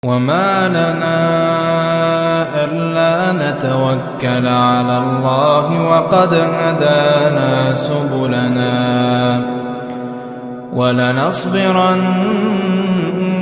وما لنا ألا نتوكل على الله وقد هدانا سبلنا ولنصبرن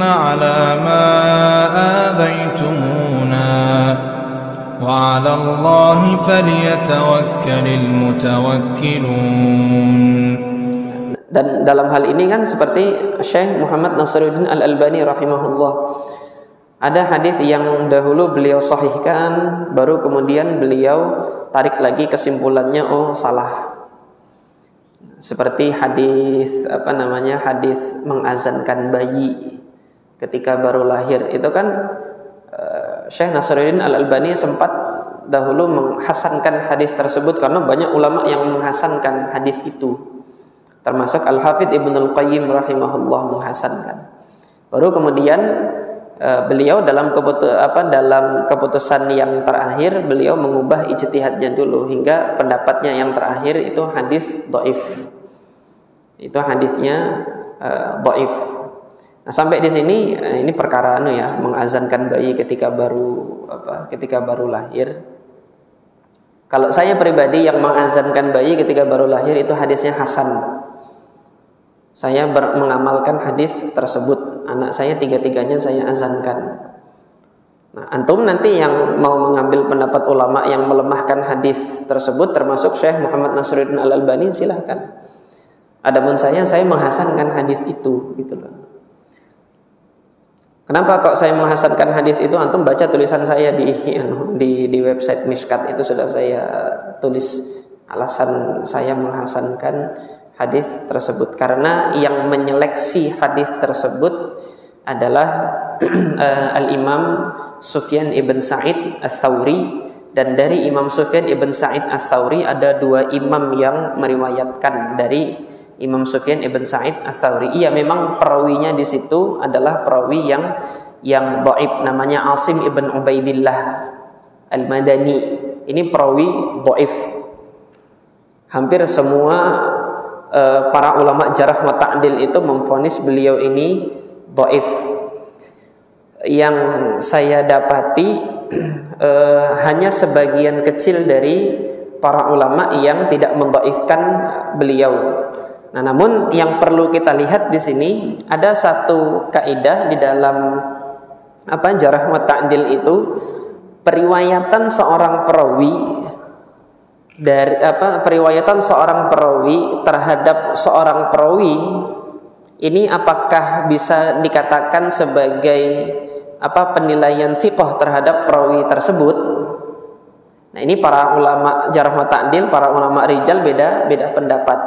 على ما آذيتمونا وعلى الله فليتوكل المتوكلون. Dan dalam hal ini kan seperti Syekh Muhammad Nasiruddin Al-Albani rahimahullah, ada hadis yang dahulu beliau sahihkan, baru kemudian beliau tarik lagi kesimpulannya, oh salah. Seperti hadis hadis mengazankan bayi ketika baru lahir. Itu kan Syekh Nasiruddin Al-Albani sempat dahulu menghasankan hadis tersebut karena banyak ulama yang menghasankan hadis itu. Termasuk Al-Hafidz Ibnul Qayyim rahimahullah menghasankan. Baru kemudian beliau dalam keputusan yang terakhir beliau mengubah ijtihadnya dulu hingga pendapatnya yang terakhir itu hadis dhaif. Itu hadisnya dhaif. Nah, sampai di sini ini perkara mengazankan bayi ketika baru lahir. Kalau saya pribadi yang mengazankan bayi ketika baru lahir itu hadisnya hasan. Saya mengamalkan hadis tersebut. Anak saya tiga-tiganya saya azankan. Nah, antum nanti yang mau mengambil pendapat ulama yang melemahkan hadis tersebut, termasuk Syekh Muhammad Nasiruddin Al-Albani, silahkan. Adapun saya menghasankan hadis itu, gitu loh. Kenapa kok saya menghasankan hadis itu? Antum baca tulisan saya di website Mishkat, itu sudah saya tulis alasan saya menghasankan hadis tersebut, karena yang menyeleksi hadis tersebut adalah Al-Imam Sufyan ibn Sa'id Ats-Tsauri, dan dari Imam Sufyan ibn Sa'id Ats-Tsauri ada dua imam yang meriwayatkan dari Imam Sufyan ibn Sa'id Ats-Tsauri. Iya, memang perawinya di situ adalah perawi yang dhaif, namanya Asim ibn Ubaidillah Al-Madani. Ini perawi dhaif. Hampir semua para ulama jarh wa ta'dil itu memvonis beliau ini dhaif. Yang saya dapati hanya sebagian kecil dari para ulama yang tidak mendhaifkan beliau. Nah, namun yang perlu kita lihat di sini ada satu kaidah di dalam jarh wa ta'dil itu, periwayatan seorang perawi periwayatan seorang perawi terhadap seorang perawi ini apakah bisa dikatakan sebagai penilaian thiqah terhadap perawi tersebut. Nah, ini para ulama jarh wa ta'dil, para ulama rijal beda pendapat.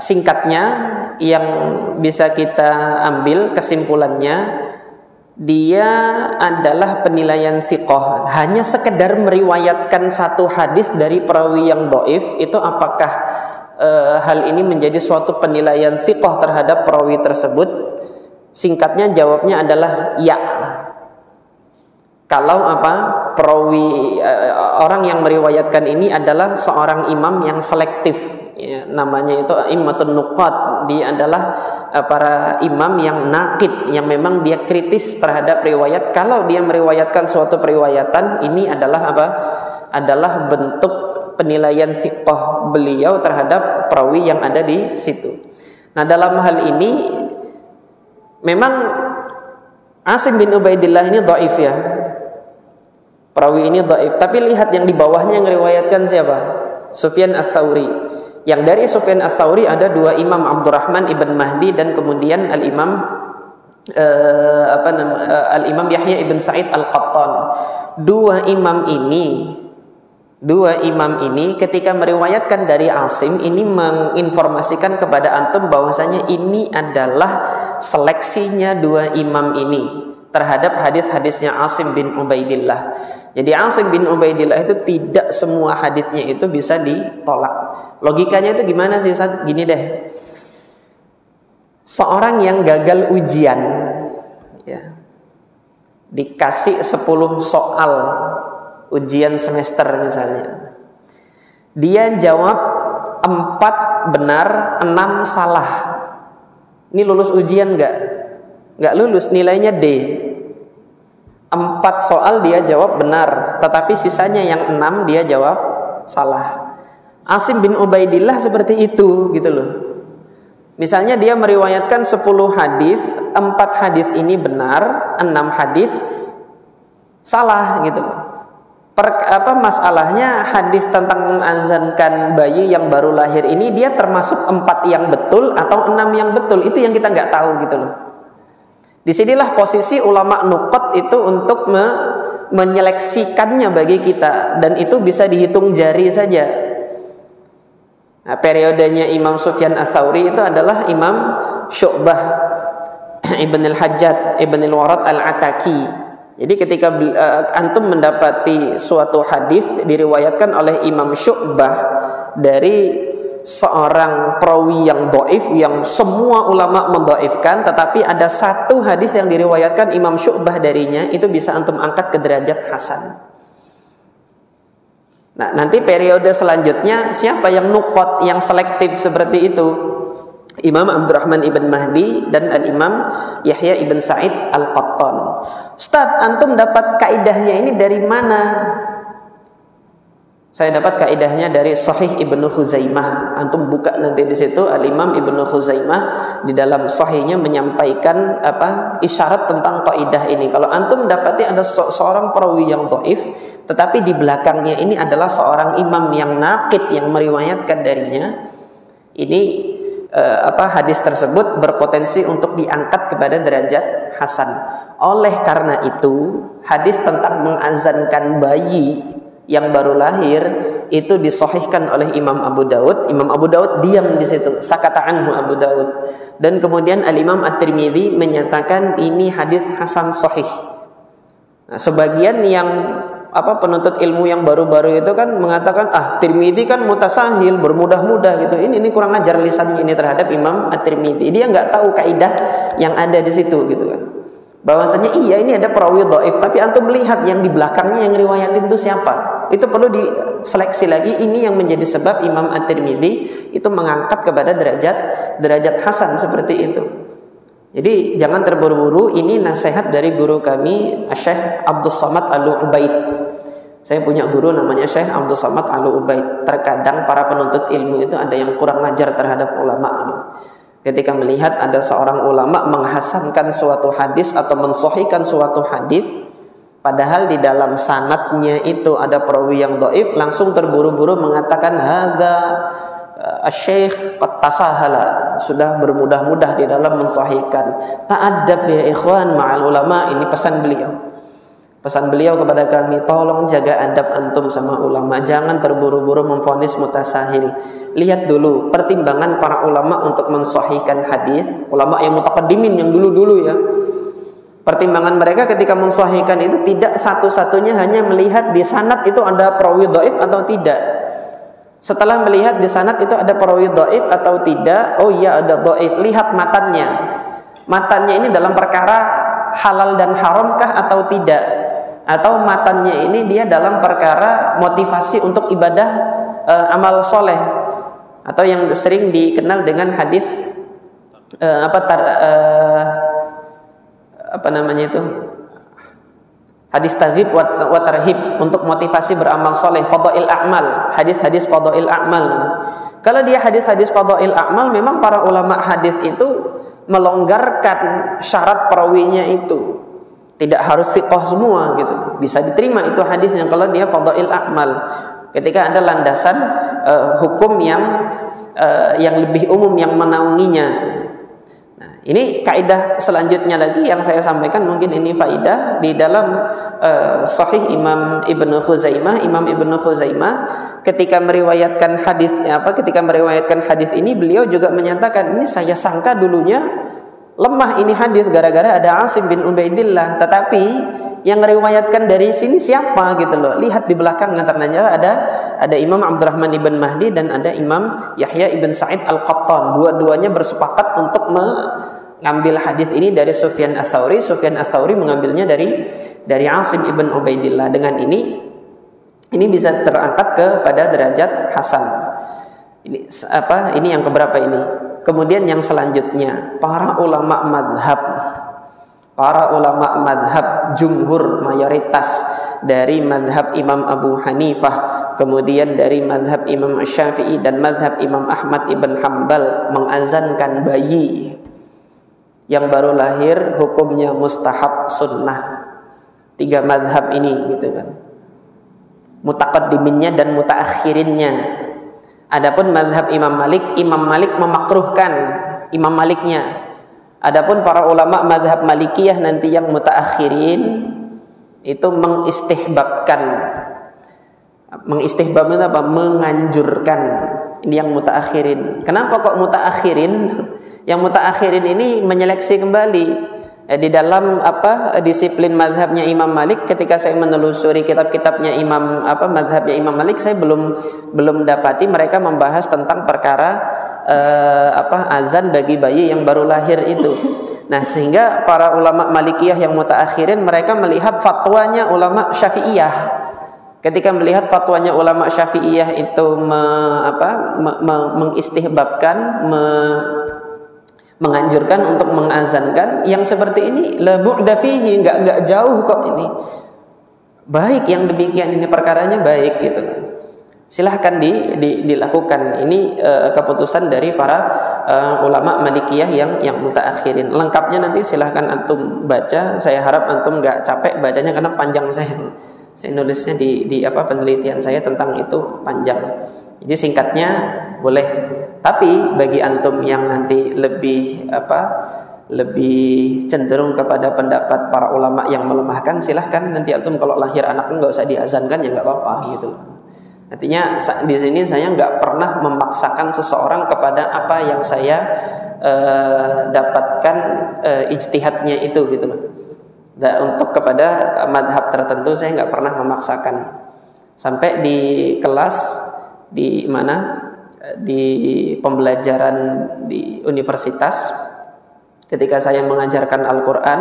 Singkatnya yang bisa kita ambil kesimpulannya, dia adalah penilaian thiqah, hanya sekedar meriwayatkan satu hadis dari perawi yang dhaif. Itu apakah hal ini menjadi suatu penilaian thiqah terhadap perawi tersebut? Singkatnya jawabnya adalah ya. Kalau perawi orang yang meriwayatkan ini adalah seorang imam yang selektif, ya, namanya itu immatun nuqat. Dia adalah para imam yang naqid, yang memang dia kritis terhadap riwayat. Kalau dia meriwayatkan suatu periwayatan, ini adalah adalah bentuk penilaian thiqah beliau terhadap perawi yang ada di situ. Nah, dalam hal ini memang Asim bin Ubaidillah ini dhaif, ya. Perawi ini dhaif, tapi lihat yang di bawahnya yang meriwayatkan siapa? Sufyan Ats-Tsauri. Yang dari Sufyan Ats-Tsauri ada dua imam, Abdurrahman ibn Mahdi dan kemudian Al-Imam Al-Imam Yahya ibn Sa'id Al-Qattan. Dua imam ini ketika meriwayatkan dari Asim ini menginformasikan kepada antum bahwasanya ini adalah seleksinya dua imam ini terhadap hadis-hadisnya Asim bin Ubaidillah. Jadi Asim bin Ubaidillah itu tidak semua hadisnya itu bisa ditolak. Logikanya itu gimana sih? Gini deh. Seorang yang gagal ujian, ya, dikasih 10 soal ujian semester misalnya, dia jawab 4 benar, 6 salah. Ini lulus ujian nggak? nggak lulus, nilainya D. 4 soal dia jawab benar, tetapi sisanya yang 6 dia jawab salah. Asim bin Ubaidillah seperti itu gitu loh. Misalnya dia meriwayatkan 10 hadis, 4 hadis ini benar, 6 hadis salah gitu loh. Masalahnya hadis tentang mengazankan bayi yang baru lahir ini dia termasuk 4 yang betul atau 6 yang betul, itu yang kita nggak tahu gitu loh. Disinilah posisi ulama nuqat itu untuk menyeleksikannya bagi kita, dan itu bisa dihitung jari saja. Nah, periodenya Imam Sufyan Ats-Tsauri itu adalah Imam Syu'bah Ibn al-Hajjaj Ibn al-Warad al-Ataki. Jadi ketika antum mendapati suatu hadis diriwayatkan oleh Imam Syu'bah dari seorang perawi yang dhaif, yang semua ulama mendhaifkan, tetapi ada satu hadis yang diriwayatkan Imam Syu'bah darinya, itu bisa antum angkat ke derajat hasan. Nah, nanti periode selanjutnya siapa yang nuqat, yang selektif seperti itu? Imam Abdurrahman ibn Mahdi dan Al-Imam Yahya ibn Sa'id Al-Qattan. Ustaz, antum dapat kaidahnya ini dari mana? Saya dapat kaidahnya dari Sahih Ibnu Khuzaimah. Antum buka nanti di situ, Al-Imam Ibnu Khuzaimah di dalam sahihnya menyampaikan isyarat tentang kaidah ini. Kalau antum mendapati ada seorang perawi yang dhaif, tetapi di belakangnya ini adalah seorang imam yang naqid yang meriwayatkan darinya, ini hadis tersebut berpotensi untuk diangkat kepada derajat hasan. Oleh karena itu, hadis tentang mengazankan bayi yang baru lahir itu disahihkan oleh Imam Abu Daud. Imam Abu Daud diam di situ, sakata anhu Abu Daud. Dan kemudian Al-Imam At-Tirmidzi menyatakan ini hadis hasan sahih. Nah, sebagian yang penuntut ilmu yang baru-baru itu kan mengatakan, Tirmidzi kan mutasahil, bermudah-mudah gitu. Ini kurang ajar lisannya ini terhadap Imam At-Tirmidzi. Dia nggak tahu kaidah yang ada di situ gitu kan. Bahwasanya iya ini ada perawi dhaif, tapi antum melihat yang di belakangnya yang riwayatin itu siapa? Itu perlu diseleksi lagi. Ini yang menjadi sebab Imam At-Tirmidzi itu mengangkat kepada derajat hasan seperti itu. Jadi jangan terburu-buru. Ini nasihat dari guru kami, Syekh Abdul Samad Al-Ubaid. Saya punya guru namanya Syekh Abdul Samad Al-Ubaid. Terkadang para penuntut ilmu itu ada yang kurang ajar terhadap ulama. Ketika melihat ada seorang ulama menghasankan suatu hadis atau mensahihkan suatu hadis, padahal di dalam sanadnya itu ada perawi yang dhaif, langsung terburu-buru mengatakan hadza asy-syekh qad tasahala, sudah bermudah-mudah di dalam mensahihkan. Ta'addab ya ikhwan ma'al ulama, ini pesan beliau. Pesan beliau kepada kami, tolong jaga adab antum sama ulama. Jangan terburu-buru memvonis mutasahil. Lihat dulu pertimbangan para ulama untuk mensahihkan hadis. Ulama yang mutaqaddimin, yang dulu-dulu ya. Pertimbangan mereka ketika mensahihkan itu tidak satu-satunya hanya melihat di sanad itu ada perawi dhaif atau tidak. Setelah melihat di sanad itu ada perawi dhaif atau tidak, oh iya ada dhaif, lihat matannya. Matannya ini dalam perkara halal dan haramkah atau tidak? Atau matannya ini dia dalam perkara motivasi untuk ibadah amal soleh, atau yang sering dikenal dengan hadis hadis targhib wa tarhib, untuk motivasi beramal soleh, fadhail a'mal, hadis-hadis fadhail a'mal. Kalau dia hadis-hadis fadhail a'mal, memang para ulama hadis itu melonggarkan syarat perawinya itu. Tidak harus thiqah semua gitu. Bisa diterima itu hadisnya kalau dia fadhail a'mal. Ketika ada landasan hukum yang lebih umum yang menaunginya. Nah, ini kaidah selanjutnya lagi yang saya sampaikan, mungkin ini faidah di dalam Sahih Imam Ibnu Khuzaimah. Imam Ibnu Khuzaimah ketika meriwayatkan hadis ini, beliau juga menyatakan, ini saya sangka dulunya lemah ini hadis gara-gara ada Asim bin Ubaidillah, tetapi yang meriwayatkan dari sini siapa gitu loh. Lihat di belakang, ternyata ada Imam Abdurrahman ibn Mahdi dan ada Imam Yahya ibn Sa'id Al-Qattan. Dua-duanya bersepakat untuk mengambil hadis ini dari Sufyan Ats-Tsauri. Sufyan Ats-Tsauri mengambilnya dari Asim ibn Ubaidillah. Dengan ini bisa terangkat kepada derajat hasan. Ini yang keberapa ini? Kemudian yang selanjutnya, para ulama madhab para ulama madhab jumhur mayoritas dari madhab Imam Abu Hanifah, kemudian dari madhab Imam Syafi'i dan madhab Imam Ahmad ibn Hanbal mengazankan bayi yang baru lahir hukumnya mustahab sunnah. 3 madhab ini gitu kan, mutaqaddiminnya dan mutaakhirinnya. Adapun madhab Imam Malik memakruhkan, Imam Maliknya. Adapun para ulama madhab Malikiyah nanti yang mutaakhirin itu menganjurkan. Ini yang mutaakhirin. Kenapa kok mutaakhirin? Yang mutaakhirin ini menyeleksi kembali di dalam disiplin madhabnya Imam Malik. Ketika saya menelusuri kitab-kitabnya madhabnya Imam Malik, saya belum dapati mereka membahas tentang perkara azan bagi bayi yang baru lahir itu. Nah, sehingga para ulama Malikiyah yang mutaakhirin mereka melihat fatwanya ulama Syafi'iyah. Ketika melihat fatwanya ulama Syafi'iyah itu mengistihbabkan, menganjurkan untuk mengazankan, yang seperti ini la bu'da fihi, enggak jauh kok ini. Baik yang demikian ini perkaranya baik gitu kan. Silahkan dilakukan. Ini keputusan dari para ulama Malikiyah yang mutaakhirin. Lengkapnya nanti silahkan antum baca. Saya harap antum nggak capek bacanya karena panjang saya nulisnya di penelitian saya tentang itu panjang. Jadi singkatnya boleh. Tapi bagi antum yang nanti lebih cenderung kepada pendapat para ulama yang melemahkan, silahkan nanti antum kalau lahir anak nggak usah diazankan ya nggak apa-apa gitu. Artinya di sini saya nggak pernah memaksakan seseorang kepada apa yang saya dapatkan ijtihadnya itu gitu loh. Dan untuk kepada madhab tertentu saya nggak pernah memaksakan. Sampai di kelas di pembelajaran di universitas, ketika saya mengajarkan Al-Quran,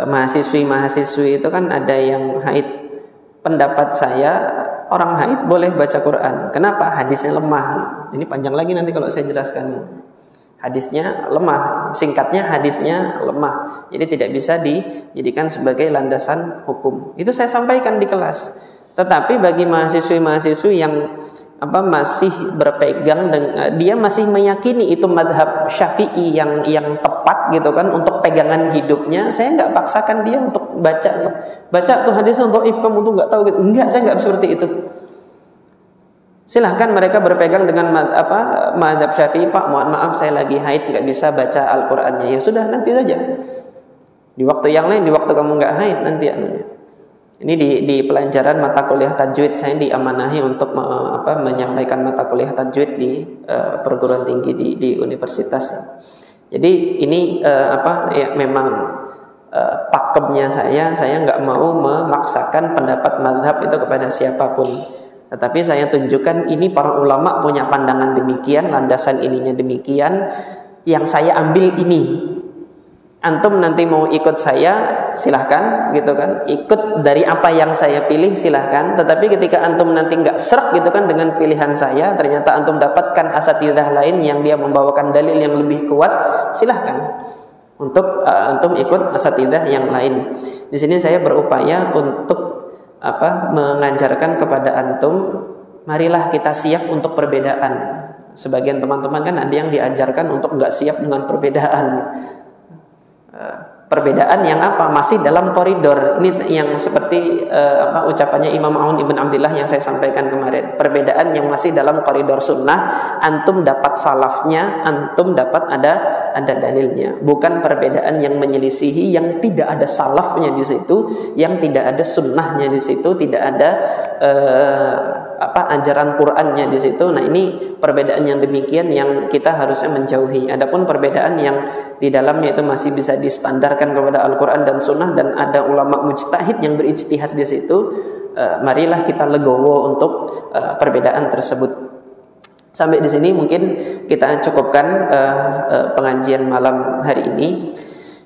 mahasiswi itu kan ada yang haid. Pendapat saya, orang haid boleh baca Quran. Kenapa? Hadisnya lemah. Ini panjang lagi nanti kalau saya jelaskan. Hadisnya lemah. Singkatnya hadisnya lemah. Jadi tidak bisa dijadikan sebagai landasan hukum. Itu saya sampaikan di kelas. Tetapi bagi mahasiswi yang masih berpegang dengan, dia masih meyakini itu madhab Syafi'i yang tepat gitu kan untuk pegangan hidupnya, saya nggak paksakan dia untuk baca tuh hadisnya dhaif, kamu tuh nggak tahu gitu. Enggak, saya nggak seperti itu. Silahkan mereka berpegang dengan madhab Syafi'i. Pak, mohon maaf saya lagi haid nggak bisa baca Al-Qur'annya. Ya sudah, nanti saja di waktu yang lain, di waktu kamu nggak haid nanti anunya. Ini di pelajaran mata kuliah tajwid saya diamanahi untuk menyampaikan mata kuliah tajwid di perguruan tinggi di universitas. Jadi ini memang pakemnya saya nggak mau memaksakan pendapat mazhab itu kepada siapapun. Tetapi saya tunjukkan ini para ulama punya pandangan demikian, landasan ininya demikian, yang saya ambil ini. Antum nanti mau ikut saya silahkan gitu kan, ikut dari apa yang saya pilih silahkan. Tetapi ketika antum nanti nggak serak gitu kan dengan pilihan saya, ternyata antum dapatkan asatidzah lain yang dia membawakan dalil yang lebih kuat, silahkan untuk antum ikut asatidzah yang lain. Di sini saya berupaya untuk mengajarkan kepada antum, marilah kita siap untuk perbedaan. Sebagian teman-teman kan ada yang diajarkan untuk nggak siap dengan perbedaan. Perbedaan yang masih dalam koridor. Ini yang seperti ucapannya Imam Aun ibn Abdillah yang saya sampaikan kemarin. Perbedaan yang masih dalam koridor sunnah. Antum dapat salafnya, antum dapat ada dalilnya. Bukan perbedaan yang menyelisihi, yang tidak ada salafnya di situ, yang tidak ada sunnahnya di situ, tidak ada ajaran Qur'annya di situ. Nah, ini perbedaan yang demikian yang kita harusnya menjauhi. Adapun perbedaan yang di dalamnya itu masih bisa distandarkan kepada Al-Quran dan Sunnah, dan ada ulama mujtahid yang berijtihad di situ, marilah kita legowo untuk perbedaan tersebut. Sampai di sini mungkin kita cukupkan pengajian malam hari ini.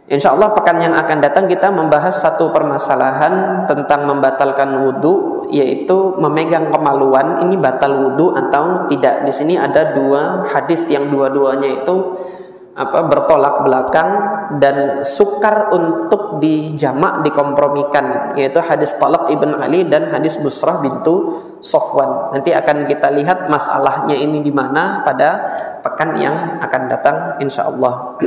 Insya Allah pekan yang akan datang kita membahas satu permasalahan tentang membatalkan wudu, yaitu memegang kemaluan ini batal wudu atau tidak. Di sini ada 2 hadis yang dua-duanya itu bertolak belakang dan sukar untuk dijamak, dikompromikan, yaitu hadis Talaq ibn Ali dan hadis Busrah bintu Sofwan. Nanti akan kita lihat masalahnya ini di mana pada pekan yang akan datang insyaallah.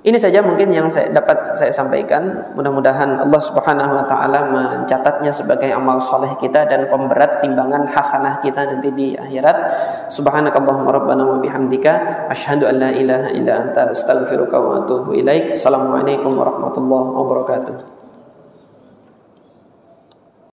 Ini saja mungkin yang dapat saya sampaikan. Mudah-mudahan Allah Subhanahu wa taala mencatatnya sebagai amal soleh kita dan pemberat timbangan hasanah kita nanti di akhirat. Subhanakallahumma rabbana wa bihamdika asyhadu an la ilaha illa anta astaghfiruka wa atubu ilaik. Assalamualaikum warahmatullahi wabarakatuh.